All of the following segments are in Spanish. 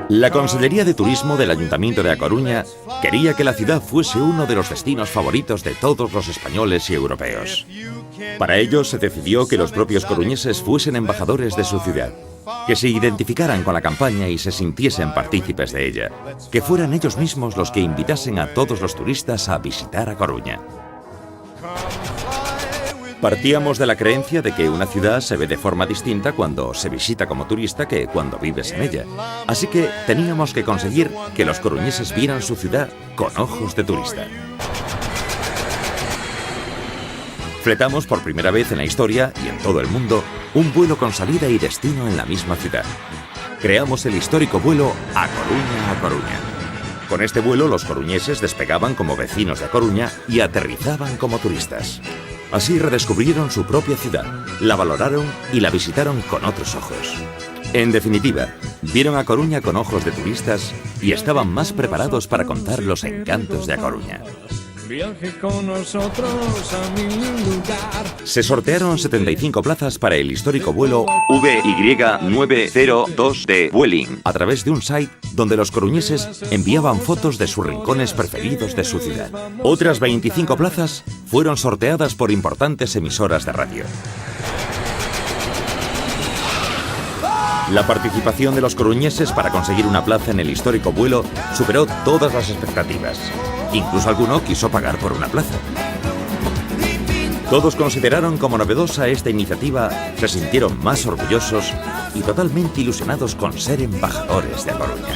La Consellería de Turismo del Ayuntamiento de A Coruña quería que la ciudad fuese uno de los destinos favoritos de todos los españoles y europeos. Para ello se decidió que los propios coruñeses fuesen embajadores de su ciudad, que se identificaran con la campaña y se sintiesen partícipes de ella, que fueran ellos mismos los que invitasen a todos los turistas a visitar A Coruña. Partíamos de la creencia de que una ciudad se ve de forma distinta cuando se visita como turista que cuando vives en ella. Así que teníamos que conseguir que los coruñeses vieran su ciudad con ojos de turista. Fletamos por primera vez en la historia y en todo el mundo un vuelo con salida y destino en la misma ciudad. Creamos el histórico vuelo A Coruña, A Coruña. Con este vuelo los coruñeses despegaban como vecinos de A Coruña y aterrizaban como turistas. Así redescubrieron su propia ciudad, la valoraron y la visitaron con otros ojos. En definitiva, vieron A Coruña con ojos de turistas y estaban más preparados para contar los encantos de A Coruña. Viaje con nosotros a mi lugar. Se sortearon 75 plazas para el histórico vuelo VY902 de Vueling a través de un site donde los coruñeses enviaban fotos de sus rincones preferidos de su ciudad. Otras 25 plazas fueron sorteadas por importantes emisoras de radio. La participación de los coruñeses para conseguir una plaza en el histórico vuelo superó todas las expectativas. Incluso alguno quiso pagar por una plaza. Todos consideraron como novedosa esta iniciativa, se sintieron más orgullosos y totalmente ilusionados con ser embajadores de A Coruña.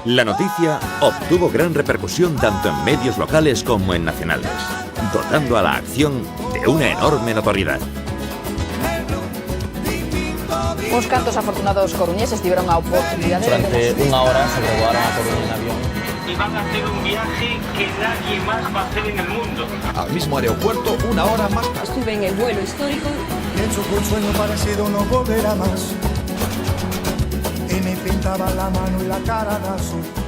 La noticia obtuvo gran repercusión tanto en medios locales como en nacionales, dotando a la acción de una enorme notoriedad. Uns cantos afortunados coruñeses tiveron a oportunidade Durante unha hora sobrevoaron A Coruña en avión. Y van a hacer un viaje que nadie más va a hacer en el mundo. Al mismo aeropuerto, una hora más tarde. Estuve en el vuelo histórico. Pienso que un sueño parecido no volverá más. Y me pintaba la mano y la cara de azul.